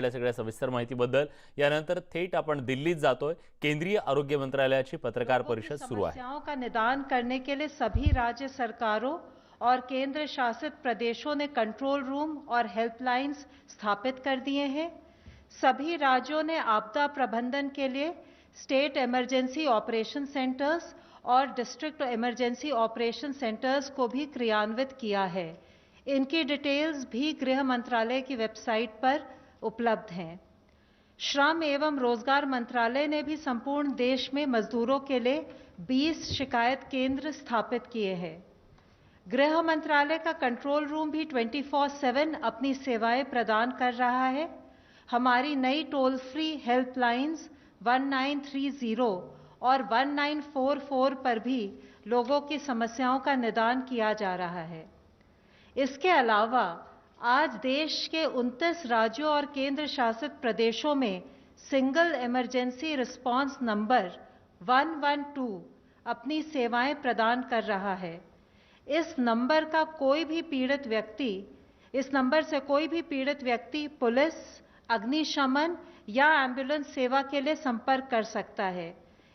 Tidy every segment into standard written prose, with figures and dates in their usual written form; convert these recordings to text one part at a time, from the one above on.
सगळ्या सविस्तर माहितीबद्दल यानंतर थेट आपण दिल्लीत जातोय। केंद्रीय आरोग्य मंत्रालयाची पत्रकार परिषद सुरू आहे। समस्याओं का निदान करने के लिए सभी राज्य सरकारों और केंद्र शासित प्रदेशों ने कंट्रोल रूम और हेल्पलाइंस स्थापित कर दिए हैं। सभी राज्यों ने आपदा प्रबंधन के लिए स्टेट इमरजेंसी ऑपरेशन सेंटर्स और डिस्ट्रिक्ट इमरजेंसी ऑपरेशन सेंटर्स को भी क्रियान्वित किया है। इनकी डिटेल्स भी गृह मंत्रालय की वेबसाइट पर उपलब्ध हैं। श्रम एवं रोजगार मंत्रालय ने भी संपूर्ण देश में मजदूरों के लिए 20 शिकायत केंद्र स्थापित किए हैं। गृह मंत्रालय का कंट्रोल रूम भी 24/7 अपनी सेवाएं प्रदान कर रहा है। हमारी नई टोल फ्री हेल्पलाइंस 1930 और 1944 पर भी लोगों की समस्याओं का निदान किया जा रहा है। इसके अलावा आज देश के 29 राज्यों और केंद्र शासित प्रदेशों में सिंगल इमरजेंसी रिस्पांस नंबर 112 अपनी सेवाएं प्रदान कर रहा है। इस नंबर से कोई भी पीड़ित व्यक्ति पुलिस, अग्निशमन या एम्बुलेंस सेवा के लिए संपर्क कर सकता है।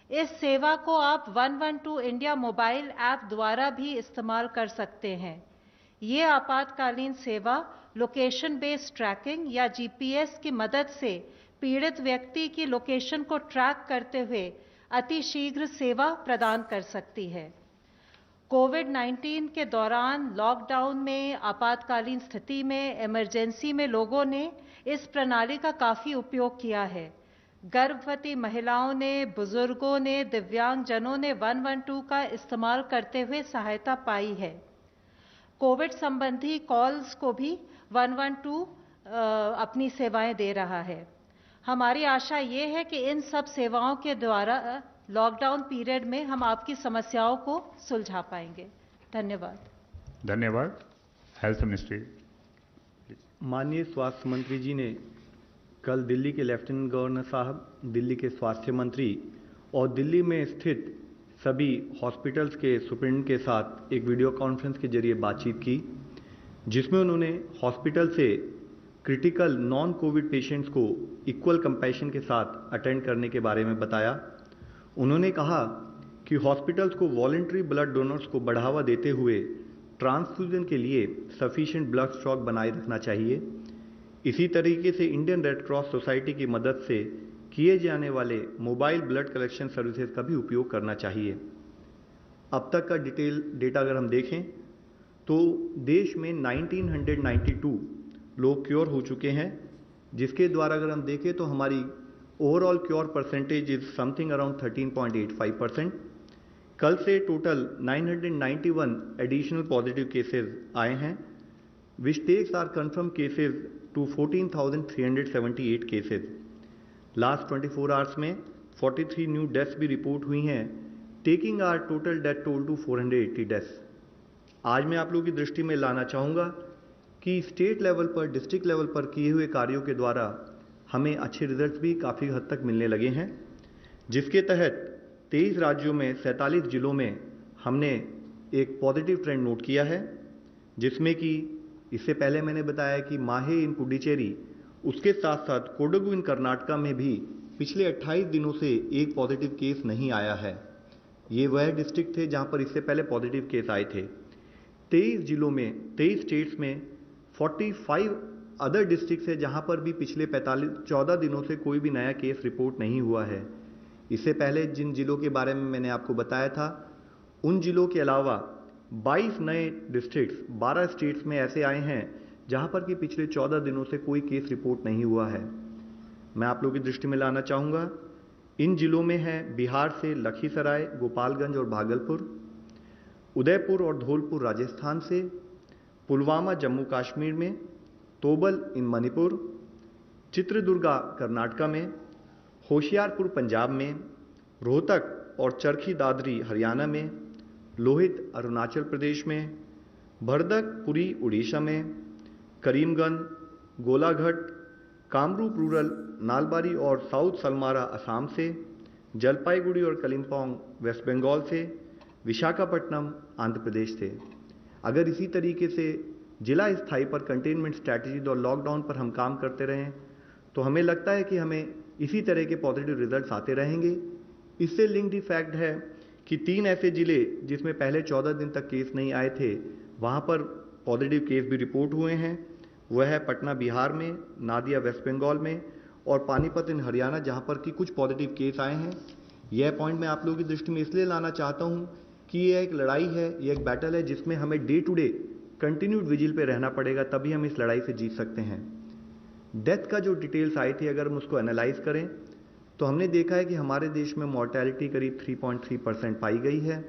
इस सेवा को आप 112 इंडिया मोबाइल ऐप द्वारा भी इस्तेमाल कर सकते हैं। ये आपातकालीन सेवा लोकेशन बेस्ड ट्रैकिंग या जीपीएस की मदद से पीड़ित व्यक्ति की लोकेशन को ट्रैक करते हुए अतिशीघ्र सेवा प्रदान कर सकती है। कोविड-19 के दौरान लॉकडाउन में, आपातकालीन स्थिति में, इमरजेंसी में लोगों ने इस प्रणाली का काफी उपयोग किया है। गर्भवती महिलाओं ने, बुजुर्गों ने, दिव्यांगजनों ने 112 का इस्तेमाल करते हुए सहायता पाई है। कोविड संबंधी कॉल्स को भी 112 अपनी सेवाएं दे रहा है। हमारी आशा ये है कि इन सब सेवाओं के द्वारा लॉकडाउन पीरियड में हम आपकी समस्याओं को सुलझा पाएंगे। धन्यवाद। धन्यवाद। Health ministry. माननीय स्वास्थ्य मंत्री जी ने कल दिल्ली के लेफ्टिनेंट गवर्नर साहब, दिल्ली के स्वास्थ्य मंत्री और दिल्ली में स्थित सभी हॉस्पिटल्स के सुप्रिंटेंडेंट के साथ एक वीडियो कॉन्फ्रेंस के जरिए बातचीत की, जिसमें उन्होंने हॉस्पिटल से क्रिटिकल नॉन कोविड पेशेंट्स को इक्वल कंपैशन के साथ अटेंड करने के बारे में बताया। उन्होंने कहा कि हॉस्पिटल्स को वॉलंटरी ब्लड डोनर्स को बढ़ावा देते हुए ट्रांसफ्यूजन के लिए सफिशिएंट ब्लड स्टॉक बनाए रखना चाहिए। इसी तरीके से इंडियन रेड क्रॉस सोसाइटी की मदद से किए जाने वाले मोबाइल ब्लड कलेक्शन सर्विसेज का भी उपयोग करना चाहिए। अब तक का डेटा अगर हम देखें तो देश में 1992 लोग क्योर हो चुके हैं, जिसके द्वारा अगर हम देखें तो हमारी overall cure percentage is something around 13.85%। कल से टोटल 991 एडिशनल पॉजिटिव केसेस आए हैं, which takes our confirm cases to 14,378 cases. Last 24 hours में 43 न्यू डेथ्स भी रिपोर्ट हुई हैं, taking our total death toll to 480 deaths. आज मैं आप लोगों की दृष्टि में लाना चाहूँगा कि स्टेट लेवल पर, डिस्ट्रिक्ट लेवल पर किए हुए कार्यों के द्वारा हमें अच्छे रिजल्ट्स भी काफ़ी हद तक मिलने लगे हैं, जिसके तहत 23 राज्यों में 47 जिलों में हमने एक पॉजिटिव ट्रेंड नोट किया है, जिसमें कि इससे पहले मैंने बताया कि माहे इन पुडुचेरी, उसके साथ साथ कोडगु इन कर्नाटका में भी पिछले 28 दिनों से एक पॉजिटिव केस नहीं आया है। ये वह डिस्ट्रिक्ट थे जहां पर इससे पहले पॉजिटिव केस आए थे। 23 जिलों में, 23 स्टेट्स में 45 अदर डिस्ट्रिक्ट है जहां पर भी पिछले 14 दिनों से कोई भी नया केस रिपोर्ट नहीं हुआ है। इससे पहले जिन जिलों के बारे में मैंने आपको बताया था, उन जिलों के अलावा 22 नए डिस्ट्रिक्ट्स 12 स्टेट्स में ऐसे आए हैं जहां पर कि पिछले 14 दिनों से कोई केस रिपोर्ट नहीं हुआ है। मैं आप लोगों की दृष्टि में लाना चाहूँगा, इन जिलों में है बिहार से लखीसराय, गोपालगंज और भागलपुर, उदयपुर और धौलपुर राजस्थान से, पुलवामा जम्मू कश्मीर में, तोबल इन मणिपुर, चित्रदुर्गा कर्नाटका में, होशियारपुर पंजाब में, रोहतक और चरखी दादरी हरियाणा में, लोहित अरुणाचल प्रदेश में, भरदकपुरी उड़ीसा में, करीमगंज, गोलाघाट, कामरूप रूरल, नालबारी और साउथ सलमारा असम से, जलपाईगुड़ी और कलिम्पोंग वेस्ट बंगाल से, विशाखापट्टनम आंध्र प्रदेश से। अगर इसी तरीके से जिला स्थाई पर कंटेनमेंट स्ट्रैटेजी और लॉकडाउन पर हम काम करते रहें तो हमें लगता है कि हमें इसी तरह के पॉजिटिव रिजल्ट्स आते रहेंगे। इससे लिंक्ड फैक्ट है कि 3 ऐसे जिले जिसमें पहले 14 दिन तक केस नहीं आए थे, वहाँ पर पॉजिटिव केस भी रिपोर्ट हुए हैं। वह है पटना बिहार में, नादिया वेस्ट बंगाल में और पानीपत इन हरियाणा, जहाँ पर कि कुछ पॉजिटिव केस आए हैं। यह पॉइंट मैं आप लोगों की दृष्टि में इसलिए लाना चाहता हूँ कि यह एक लड़ाई है, ये एक बैटल है जिसमें हमें day to day continued vigil पे रहना पड़ेगा, तभी हम इस लड़ाई से जीत सकते हैं। डेथ का जो डिटेल्स आई थी, अगर हम उसको एनालाइज करें तो हमने देखा है कि हमारे देश में मॉर्टेलिटी करीब 3.3% पाई गई है,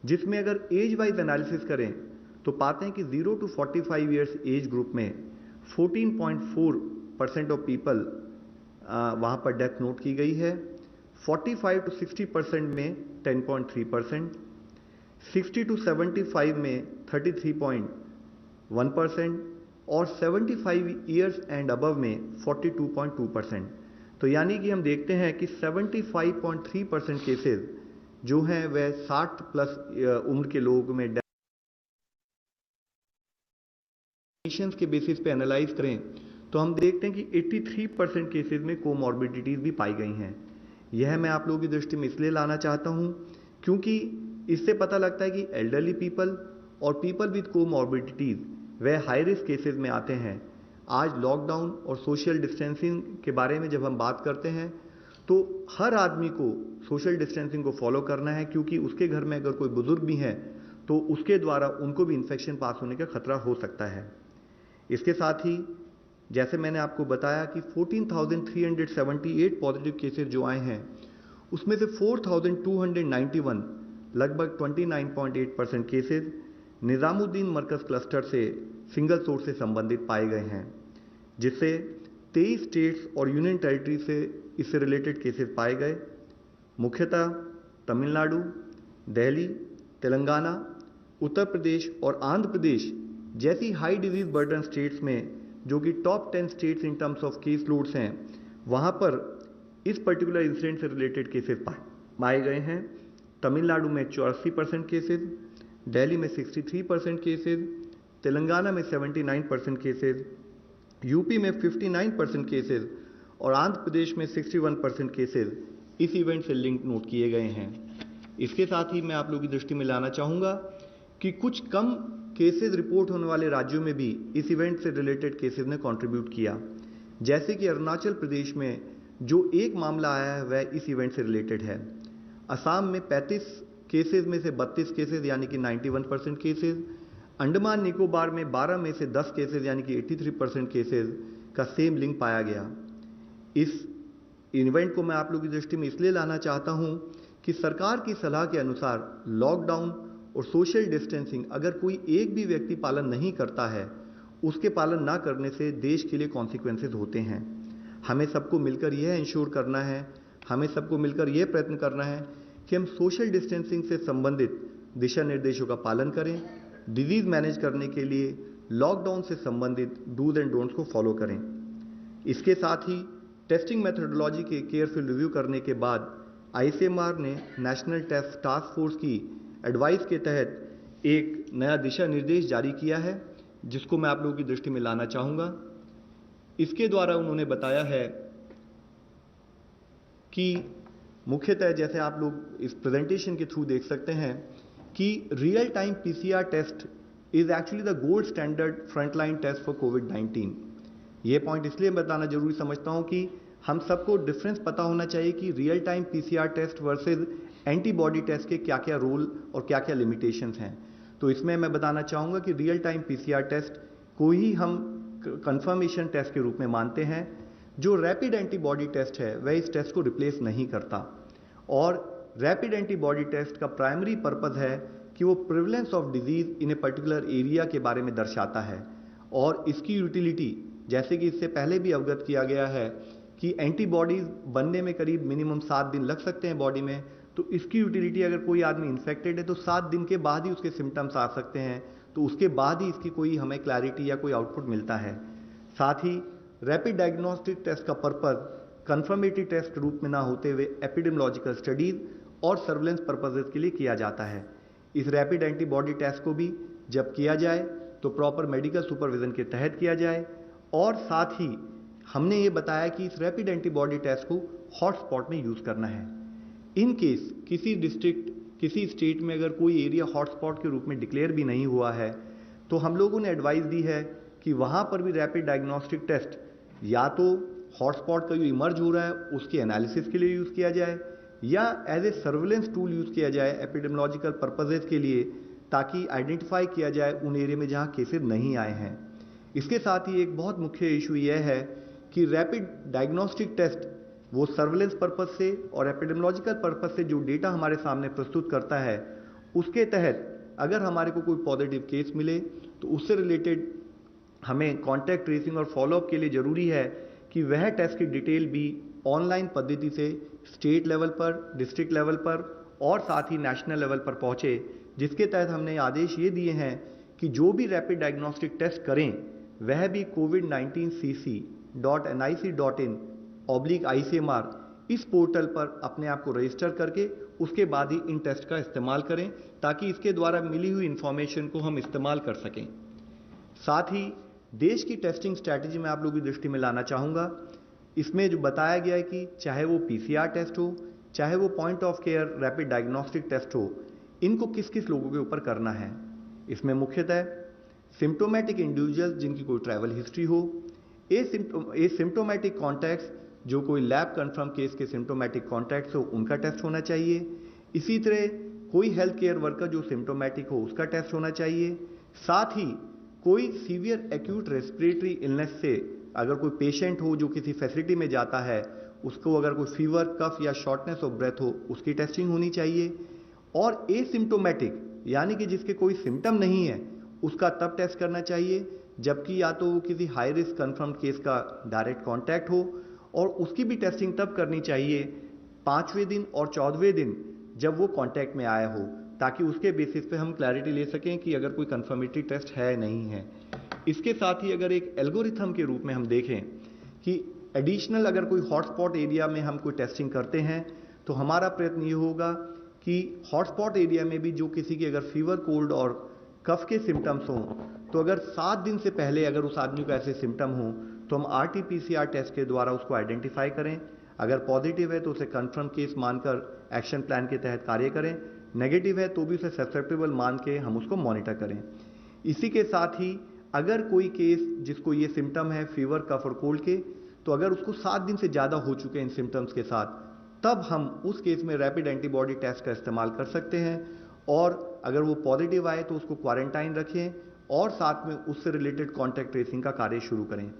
जिसमें अगर एज वाइज एनालिसिस करें तो पाते हैं कि 0 to 45 ईयर्स एज ग्रुप में 14.4% ऑफ पीपल वहाँ पर डेथ नोट की गई है। 45 to 60% में 10.3%, 60 to 75 में 33.1% और 75 ईयर्स एंड अबव में 42.2%। तो यानी कि हम देखते हैं कि 75.3% केसेस जो हैं वह 60 प्लस उम्र के लोगों में डेफिनेशंस के बेसिस पे एनालाइज करें तो हम देखते हैं कि 83% केसेस में कोमॉर्बिडिटीज भी पाई गई हैं। यह मैं आप लोगों की दृष्टि में इसलिए लाना चाहता हूं क्योंकि इससे पता लगता है कि एल्डरली पीपल और पीपल विद कोमॉर्बिडिटीज वह हाई रिस्क केसेस में आते हैं। आज लॉकडाउन और सोशल डिस्टेंसिंग के बारे में जब हम बात करते हैं तो हर आदमी को सोशल डिस्टेंसिंग को फॉलो करना है, क्योंकि उसके घर में अगर कोई बुजुर्ग भी हैं तो उसके द्वारा उनको भी इन्फेक्शन पास होने का खतरा हो सकता है। इसके साथ ही जैसे मैंने आपको बताया कि 14,378 पॉजिटिव केसेस जो आए हैं उसमें से 4,291 लगभग 29.8% केसेस निजामुद्दीन मरकज क्लस्टर से सिंगल सोर्स से संबंधित पाए गए हैं, जिससे 23 स्टेट्स और यूनियन टेरिटरी से इससे रिलेटेड केसेस पाए गए। मुख्यतः तमिलनाडु, दिल्ली, तेलंगाना, उत्तर प्रदेश और आंध्र प्रदेश जैसी हाई डिजीज बर्डन स्टेट्स में, जो कि top 10 states in terms of case loads हैं, वहाँ पर इस पर्टिकुलर इंसिडेंट से रिलेटेड केसेस पाए गए हैं। तमिलनाडु में 84% केसेस, दिल्ली में 63% केसेस, तेलंगाना में 79% केसेस, यूपी में 59% केसेस और आंध्र प्रदेश में 61% केसेस इस इवेंट से लिंक नोट किए गए हैं। इसके साथ ही मैं आप लोगों की दृष्टि में लाना चाहूँगा कि कुछ कम केसेस रिपोर्ट होने वाले राज्यों में भी इस इवेंट से रिलेटेड केसेस ने कंट्रीब्यूट किया। जैसे कि अरुणाचल प्रदेश में जो एक मामला आया है वह इस इवेंट से रिलेटेड है। असम में 35 केसेस में से 32 केसेस यानी कि 91% केसेस, अंडमान निकोबार में 12 में से 10 केसेस यानी कि 83% केसेस का सेम लिंक पाया गया। इस इवेंट को मैं आप लोगों की दृष्टि में इसलिए लाना चाहता हूं कि सरकार की सलाह के अनुसार लॉकडाउन और सोशल डिस्टेंसिंग अगर कोई एक भी व्यक्ति पालन नहीं करता है, उसके पालन ना करने से देश के लिए कॉन्सिक्वेंसेस होते हैं। हमें सबको मिलकर यह इंश्योर करना है, हमें सबको मिलकर यह प्रयत्न करना है कि हम सोशल डिस्टेंसिंग से संबंधित दिशा निर्देशों का पालन करें, डिजीज मैनेज करने के लिए लॉकडाउन से संबंधित डूज एंड डोंट्स को फॉलो करें। इसके साथ ही टेस्टिंग मेथोडोलॉजी के केयरफुल रिव्यू करने के बाद आईसीएमआर ने नेशनल टेस्ट टास्क फोर्स की एडवाइस के तहत एक नया दिशा निर्देश जारी किया है, जिसको मैं आप लोगों की दृष्टि में लाना चाहूँगा। इसके द्वारा उन्होंने बताया है कि मुख्यतः जैसे आप लोग इस प्रेजेंटेशन के थ्रू देख सकते हैं कि real time PCR test is actually the gold standard frontline test for कोविड-19। ये पॉइंट इसलिए बताना जरूरी समझता हूं कि हम सबको डिफरेंस पता होना चाहिए कि real time PCR test versus antibody test के क्या क्या रोल और क्या क्या लिमिटेशंस हैं। तो इसमें मैं बताना चाहूँगा कि रियल टाइम पीसीआर टेस्ट को ही हम कंफर्मेशन टेस्ट के रूप में मानते हैं। जो रैपिड एंटीबॉडी टेस्ट है वह इस टेस्ट को रिप्लेस नहीं करता, और रैपिड एंटीबॉडी टेस्ट का प्राइमरी पर्पस है कि वो prevalence of disease in a particular area के बारे में दर्शाता है। और इसकी यूटिलिटी जैसे कि इससे पहले भी अवगत किया गया है कि एंटीबॉडीज बनने में करीब मिनिमम 7 दिन लग सकते हैं बॉडी में, तो इसकी यूटिलिटी अगर कोई आदमी इन्फेक्टेड है तो 7 दिन के बाद ही उसके सिम्टम्स आ सकते हैं, तो उसके बाद ही इसकी कोई हमें क्लैरिटी या कोई आउटपुट मिलता है। साथ ही रैपिड डायग्नोस्टिक टेस्ट का पर्पस कंफर्मेटरी टेस्ट के रूप में ना होते हुए एपिडेमियोलॉजिकल स्टडीज और सर्वेलेंस पर्पसेस के लिए किया जाता है। इस रैपिड एंटीबॉडी टेस्ट को भी जब किया जाए तो प्रॉपर मेडिकल सुपरविजन के तहत किया जाए, और साथ ही हमने ये बताया कि इस रैपिड एंटीबॉडी टेस्ट को हॉटस्पॉट में यूज़ करना है। इन केस किसी डिस्ट्रिक्ट, किसी स्टेट में अगर कोई एरिया हॉटस्पॉट के रूप में डिक्लेयर भी नहीं हुआ है, तो हम लोगों ने एडवाइस दी है कि वहाँ पर भी रैपिड डायग्नोस्टिक टेस्ट या तो हॉटस्पॉट का जो इमर्ज हो रहा है उसके एनालिसिस के लिए यूज़ किया जाए, या as a surveillance tool use किया जाए एपिडेमियोलॉजिकल पर्पजेज के लिए, ताकि आइडेंटिफाई किया जाए उन एरिया में जहाँ केसेस नहीं आए हैं। इसके साथ ही एक बहुत मुख्य इशू यह है कि रैपिड डायग्नोस्टिक टेस्ट वो सर्विलेंस पर्पज से और एपिडेमियोलॉजिकल पर्पज से जो डेटा हमारे सामने प्रस्तुत करता है, उसके तहत अगर हमारे को कोई पॉजिटिव केस मिले तो उससे रिलेटेड हमें कॉन्टैक्ट ट्रेसिंग और फॉलोअप के लिए ज़रूरी है कि वह टेस्ट की डिटेल भी ऑनलाइन पद्धति से स्टेट लेवल पर, डिस्ट्रिक्ट लेवल पर और साथ ही नेशनल लेवल पर पहुँचे, जिसके तहत हमने आदेश ये दिए हैं कि जो भी रैपिड डायग्नोस्टिक टेस्ट करें वह भी covid19cc.nic.in/ICMR इस पोर्टल पर अपने आप को रजिस्टर करके उसके बाद ही इन टेस्ट का इस्तेमाल करें, ताकि इसके द्वारा मिली हुई इंफॉर्मेशन को हम इस्तेमाल कर सकें। साथ ही देश की टेस्टिंग स्ट्रैटेजी में आप लोगों की दृष्टि में लाना चाहूँगा। इसमें जो बताया गया है कि चाहे वो PCR टेस्ट हो, चाहे वो point of care rapid diagnostic test हो, इनको किस किस लोगों के ऊपर करना है। इसमें मुख्यतः सिम्टोमेटिक इंडिविजुअल जिनकी कोई ट्रैवल हिस्ट्री हो, एसिम्टोमेटिक कॉन्टैक्ट्स जो कोई लैब कंफर्म केस के सिम्टोमेटिक कॉन्टैक्ट्स हो उनका टेस्ट होना चाहिए। इसी तरह कोई हेल्थ केयर वर्कर जो सिम्टोमेटिक हो उसका टेस्ट होना चाहिए। साथ ही कोई सीवियर एक्यूट रेस्पिरेटरी इलनेस से अगर कोई पेशेंट हो जो किसी फैसिलिटी में जाता है, उसको अगर कोई फीवर, कफ या शॉर्टनेस ऑफ ब्रेथ हो उसकी टेस्टिंग होनी चाहिए। और एसिम्टोमेटिक यानी कि जिसके कोई सिम्टम नहीं है उसका तब टेस्ट करना चाहिए जबकि या तो वो किसी हाई रिस्क कन्फर्म्ड केस का डायरेक्ट कॉन्टैक्ट हो, और उसकी भी टेस्टिंग तब करनी चाहिए 5वें दिन और 14वें दिन जब वो कॉन्टैक्ट में आया हो, ताकि उसके बेसिस पे हम क्लैरिटी ले सकें कि अगर कोई कन्फर्मेटरी टेस्ट है नहीं है। इसके साथ ही अगर एक एल्गोरिथम के रूप में हम देखें कि एडिशनल अगर कोई हॉटस्पॉट एरिया में हम कोई टेस्टिंग करते हैं, तो हमारा प्रयत्न ये होगा कि हॉटस्पॉट एरिया में भी जो किसी की अगर फीवर, कोल्ड और कफ के सिम्टम्स हों, तो अगर 7 दिन से पहले अगर उस आदमी को ऐसे सिम्टम हों तो हम RT-PCR टेस्ट के द्वारा उसको आइडेंटिफाई करें। अगर पॉजिटिव है तो उसे कंफर्म केस मानकर एक्शन प्लान के तहत कार्य करें, नेगेटिव है तो भी उसे ससेप्टेबल मान के हम उसको मॉनिटर करें। इसी के साथ ही अगर कोई केस जिसको ये सिम्टम है फीवर, कफ और कोल्ड के, तो अगर उसको 7 दिन से ज़्यादा हो चुके हैं इन सिम्टम्स के साथ, तब हम उस केस में रैपिड एंटीबॉडी टेस्ट का इस्तेमाल कर सकते हैं। और अगर वो पॉजिटिव आए तो उसको क्वारंटाइन रखें और साथ में उससे रिलेटेड कॉन्टैक्ट ट्रेसिंग का कार्य शुरू करें।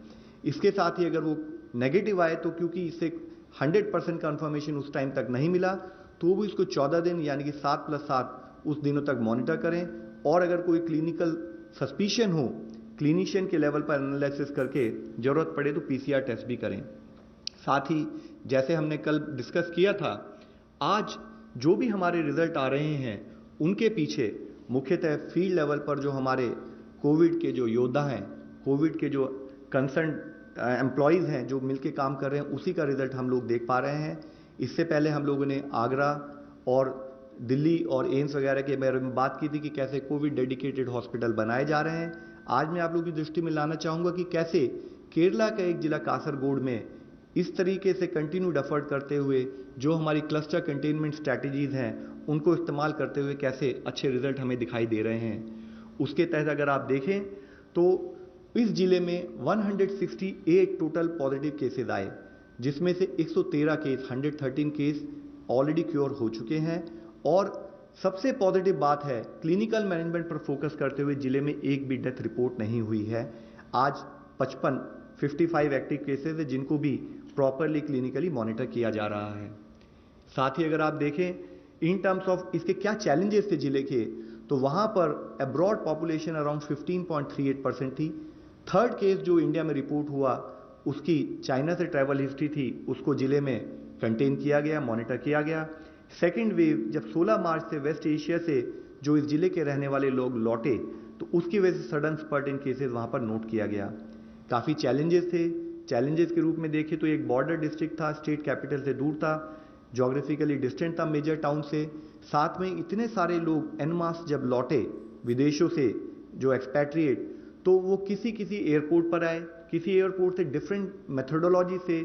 इसके साथ ही अगर वो नेगेटिव आए तो क्योंकि इससे 100% कन्फर्मेशन उस टाइम तक नहीं मिला, तो भी इसको 14 दिन यानी कि 7+7 उस दिनों तक मॉनिटर करें। और अगर कोई क्लिनिकल सस्पिशन हो, क्लिनिशियन के लेवल पर एनालिसिस करके जरूरत पड़े तो PCR टेस्ट भी करें। साथ ही जैसे हमने कल डिस्कस किया था, आज जो भी हमारे रिजल्ट आ रहे हैं उनके पीछे मुख्यतः फील्ड लेवल पर जो हमारे कोविड के जो योद्धा हैं, कोविड के जो कंसर्न एम्प्लॉयज़ हैं जो मिलके काम कर रहे हैं, उसी का रिजल्ट हम लोग देख पा रहे हैं। इससे पहले हम लोगों ने आगरा और दिल्ली और एम्स वगैरह के बारे में बात की थी कि कैसे कोविड डेडिकेटेड हॉस्पिटल बनाए जा रहे हैं। आज मैं आप लोगों की दृष्टि में लाना चाहूँगा कि कैसे केरला का एक जिला कासरगोड में इस तरीके से कंटिन्यूड एफर्ट करते हुए जो हमारी क्लस्टर कंटेनमेंट स्ट्रैटेजीज़ हैं उनको इस्तेमाल करते हुए कैसे अच्छे रिजल्ट हमें दिखाई दे रहे हैं। उसके तहत अगर आप देखें तो इस जिले में 168 टोटल पॉजिटिव केसेस आए, जिसमें से 113 केस 113 केस ऑलरेडी क्योर हो चुके हैं। और सबसे पॉजिटिव बात है, क्लिनिकल मैनेजमेंट पर फोकस करते हुए जिले में एक भी डेथ रिपोर्ट नहीं हुई है। आज 55 एक्टिव केसेस है जिनको भी प्रॉपरली क्लिनिकली मॉनिटर किया जा रहा है। साथ ही अगर आप देखें इन टर्म्स ऑफ इसके क्या चैलेंजेस थे जिले के, तो वहाँ पर अब्रॉड पॉपुलेशन अराउंड 15.38% थी। थर्ड केस जो इंडिया में रिपोर्ट हुआ उसकी चाइना से ट्रैवल हिस्ट्री थी, उसको जिले में कंटेन किया गया, मॉनिटर किया गया। सेकेंड वेव जब 16 मार्च से वेस्ट एशिया से जो इस जिले के रहने वाले लोग लौटे, तो उसकी वजह से सडन स्पर्ट इन केसेस वहाँ पर नोट किया गया। काफ़ी चैलेंजेस थे। चैलेंजेस के रूप में देखें तो एक बॉर्डर डिस्ट्रिक्ट था, स्टेट कैपिटल से दूर था, जोग्राफिकली डिस्टेंट था मेजर टाउन से। साथ में इतने सारे लोग एन मास जब लौटे विदेशों से जो एक्सपैट्रिएट, तो वो किसी एयरपोर्ट पर आए, किसी एयरपोर्ट से डिफरेंट मेथोडोलॉजी से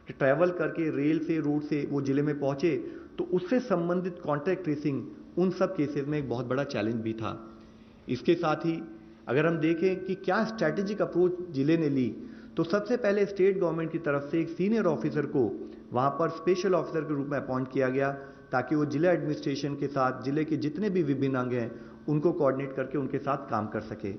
ट्रैवल करके रेल से रोड से वो जिले में पहुंचे, तो उससे संबंधित कॉन्टैक्ट ट्रेसिंग उन सब केसेस में एक बहुत बड़ा चैलेंज भी था। इसके साथ ही अगर हम देखें कि क्या स्ट्रैटेजिक अप्रोच जिले ने ली, तो सबसे पहले स्टेट गवर्नमेंट की तरफ से एक सीनियर ऑफिसर को वहां पर स्पेशल ऑफिसर के रूप में अपॉइंट किया गया, ताकि वो जिला एडमिनिस्ट्रेशन के साथ जिले के जितने भी विभिन्न अंग हैं उनको कोऑर्डिनेट करके उनके साथ काम कर सके।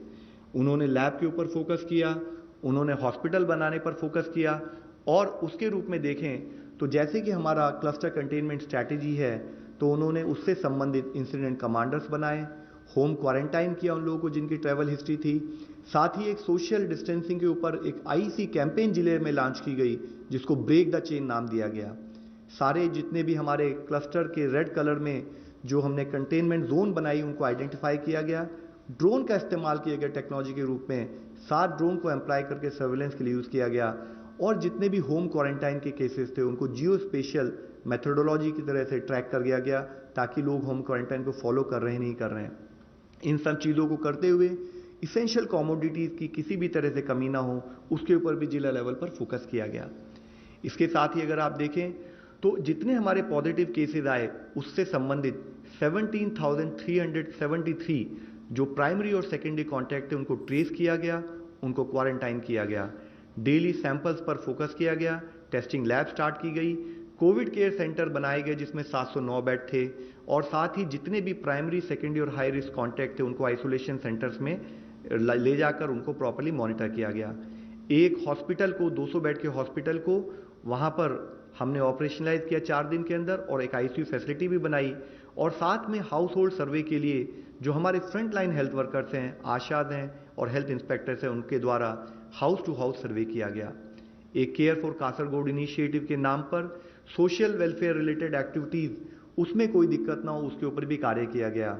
उन्होंने लैब के ऊपर फोकस किया, उन्होंने हॉस्पिटल बनाने पर फोकस किया, और उसके रूप में देखें तो जैसे कि हमारा क्लस्टर कंटेनमेंट स्ट्रैटेजी है, तो उन्होंने उससे संबंधित इंसिडेंट कमांडर्स बनाए, होम क्वारंटाइन किया उन लोगों को जिनकी ट्रैवल हिस्ट्री थी। साथ ही एक सोशल डिस्टेंसिंग के ऊपर एक आईसी कैंपेन जिले में लॉन्च की गई, जिसको ब्रेक द चेन नाम दिया गया। सारे जितने भी हमारे क्लस्टर के रेड कलर में जो हमने कंटेनमेंट जोन बनाई उनको आइडेंटिफाई किया गया। ड्रोन का इस्तेमाल किया गया टेक्नोलॉजी के रूप में, 7 ड्रोन को एम्प्लॉय करके सर्वेलेंस के लिए यूज किया गया, और जितने भी होम क्वारंटाइन के केसेस थे उनको जियो स्पेशल मेथोडोलॉजी की तरह से ट्रैक कर दिया गया, ताकि लोग होम क्वारंटाइन को फॉलो कर रहे हैं नहीं कर रहे हैं। इन सब चीज़ों को करते हुए इसेंशियल कमोडिटीज़ की किसी भी तरह से कमी ना हो, उसके ऊपर भी जिला लेवल पर फोकस किया गया। इसके साथ ही अगर आप देखें तो जितने हमारे पॉजिटिव केसेस आए उससे संबंधित 17,373 जो प्राइमरी और सेकेंडरी कॉन्टैक्ट थे उनको ट्रेस किया गया, उनको क्वारंटाइन किया गया। डेली सैंपल्स पर फोकस किया गया, टेस्टिंग लैब स्टार्ट की गई, कोविड केयर सेंटर बनाए गए जिसमें 709 बेड थे, और साथ ही जितने भी प्राइमरी सेकेंडरी और हाई रिस्क कॉन्टैक्ट थे उनको आइसोलेशन सेंटर्स में ले जाकर उनको प्रॉपर्ली मॉनिटर किया गया। एक हॉस्पिटल को 200 बेड के हॉस्पिटल को वहां पर हमने ऑपरेशनलाइज किया 4 दिन के अंदर, और एक आईसीयू फैसिलिटी भी बनाई। और साथ में हाउस होल्ड सर्वे के लिए जो हमारे फ्रंट लाइन हेल्थ वर्कर्स हैं, आशाज हैं और हेल्थ इंस्पेक्टर्स हैं, उनके द्वारा हाउस टू हाउस सर्वे किया गया। एक केयर फॉर कासरगोड इनिशिएटिव के नाम पर सोशल वेलफेयर रिलेटेड एक्टिविटीज, उसमें कोई दिक्कत ना हो उसके ऊपर भी कार्य किया गया।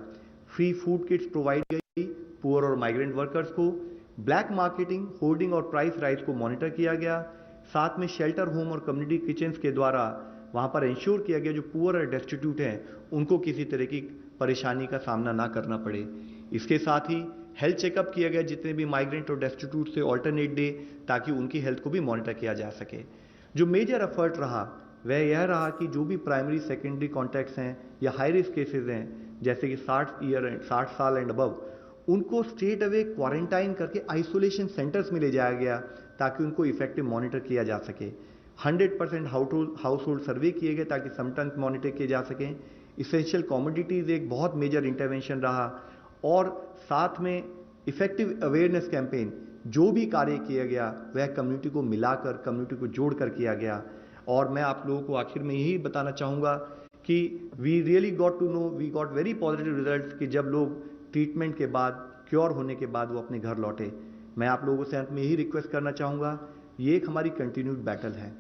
फ्री फूड किट्स प्रोवाइड गई पुअर और माइग्रेंट वर्कर्स को। ब्लैक मार्केटिंग, होर्डिंग और प्राइस राइज को मॉनिटर किया गया। साथ में शेल्टर होम और कम्युनिटी किचन्स के द्वारा वहां पर इंश्योर किया गया जो पुअर और डेस्टिट्यूट हैं उनको किसी तरह की परेशानी का सामना ना करना पड़े। इसके साथ ही हेल्थ चेकअप किया गया जितने भी माइग्रेंट और डेस्टिट्यूट से ऑल्टरनेट डे, ताकि उनकी हेल्थ को भी मॉनिटर किया जा सके। जो मेजर एफर्ट रहा वह यह रहा कि जो भी प्राइमरी सेकेंडरी कॉन्टैक्ट्स हैं या हाई रिस्क केसेस हैं, जैसे कि 60 साल एंड अबव, उनको स्ट्रेट अवे क्वारंटाइन करके आइसोलेशन सेंटर्स में ले जाया गया, ताकि उनको इफेक्टिव मॉनिटर किया जा सके। 100% हाउस होल्ड सर्वे किए गए ताकि सिम्टम्स मॉनिटर किए जा सकें। इसेंशियल कमोडिटीज एक बहुत मेजर इंटरवेंशन रहा, और साथ में इफेक्टिव अवेयरनेस कैंपेन जो भी कार्य किया गया वह कम्युनिटी को मिलाकर, कम्युनिटी को जोड़कर किया गया। और मैं आप लोगों को आखिर में यही बताना चाहूँगा कि we really got to know, we got very positive results कि जब लोग ट्रीटमेंट के बाद, क्योर होने के बाद वो अपने घर लौटे। मैं आप लोगों से अंत में यही रिक्वेस्ट करना चाहूँगा, ये एक हमारी कंटिन्यूड बैटल है,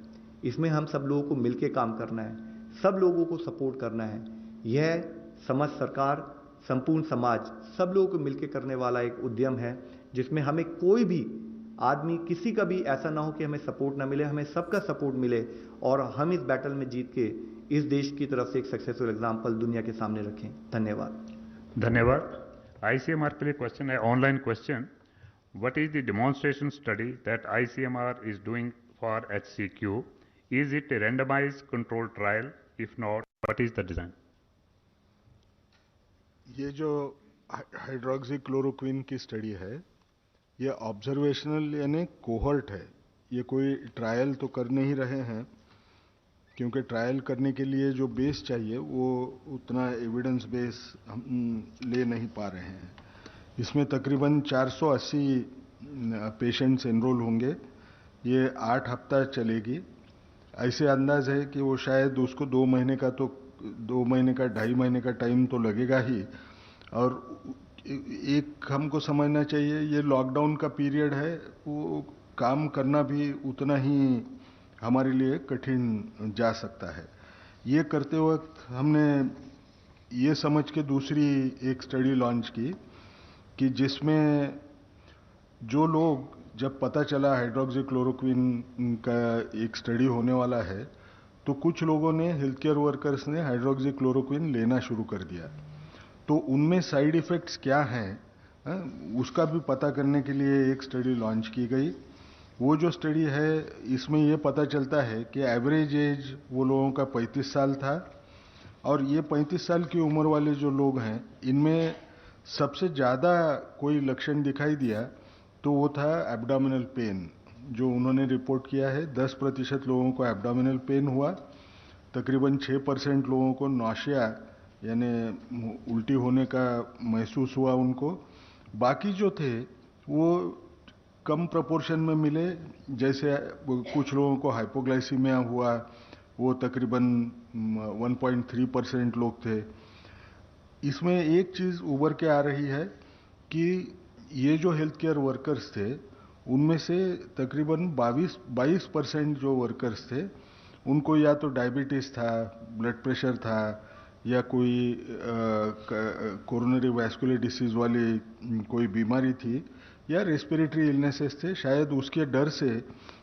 इसमें हम सब लोगों को मिलकर काम करना है, सब लोगों को सपोर्ट करना है। यह समस्त सरकार, संपूर्ण समाज, सब लोगों को मिलकर करने वाला एक उद्यम है, जिसमें हमें कोई भी आदमी, किसी का भी ऐसा ना हो कि हमें सपोर्ट ना मिले, हमें सबका सपोर्ट मिले, और हम इस बैटल में जीत के इस देश की तरफ से एक सक्सेसफुल एग्जाम्पल दुनिया के सामने रखें। धन्यवाद। धन्यवाद। ICMR के लिए क्वेश्चन है, online question. What is the demonstration study that ICMR is doing for HCQ? Is it a randomized controlled trial? If not, what is the design? ये जो हाइड्रोक्सीक्लोरोक्विन की स्टडी है, ये ऑब्जर्वेशनल यानी कोहर्ट है। ये कोई ट्रायल तो कर नहीं रहे हैं, क्योंकि ट्रायल करने के लिए जो बेस चाहिए वो उतना एविडेंस बेस हम ले नहीं पा रहे हैं। इसमें तकरीबन 480 पेशेंट्स एनरोल होंगे। ये 8 हफ्ता चलेगी। ऐसे अंदाज है कि वो शायद उसको 2 महीने का 2.5 महीने का टाइम तो लगेगा ही। और एक हमको समझना चाहिए, ये लॉकडाउन का पीरियड है, वो काम करना भी उतना ही हमारे लिए कठिन जा सकता है। ये करते वक्त हमने ये समझ के दूसरी एक स्टडी लॉन्च की कि जिसमें जो लोग, जब पता चला हाइड्रोक्सीक्लोरोक्विन का एक स्टडी होने वाला है, तो कुछ लोगों ने, हेल्थ केयर वर्कर्स ने हाइड्रोक्सीक्लोरोक्विन लेना शुरू कर दिया। तो उनमें साइड इफ़ेक्ट्स क्या हैं उसका भी पता करने के लिए एक स्टडी लॉन्च की गई। वो जो स्टडी है इसमें ये पता चलता है कि एवरेज एज वो लोगों का 35 साल था और ये 35 साल की उम्र वाले जो लोग हैं इनमें सबसे ज़्यादा कोई लक्षण दिखाई दिया तो वो था एब्डोमिनल पेन। जो उन्होंने रिपोर्ट किया है 10% लोगों को एब्डोमिनल पेन हुआ, तकरीबन 6% लोगों को नौशिया यानी उल्टी होने का महसूस हुआ उनको। बाकी जो थे वो कम प्रोपोर्शन में मिले, जैसे कुछ लोगों को हाइपोग्लाइसीमिया हुआ, वो तकरीबन 1.3% लोग थे। इसमें एक चीज़ उभर के आ रही है कि ये जो हेल्थ केयर वर्कर्स थे उनमें से तकरीबन 22% जो वर्कर्स थे उनको या तो डायबिटीज़ था, ब्लड प्रेशर था या कोई कोरोनरी वैस्कुलर डिसीज़ वाली कोई बीमारी थी या रेस्पिरेटरी इलनेसेस थे। शायद उसके डर से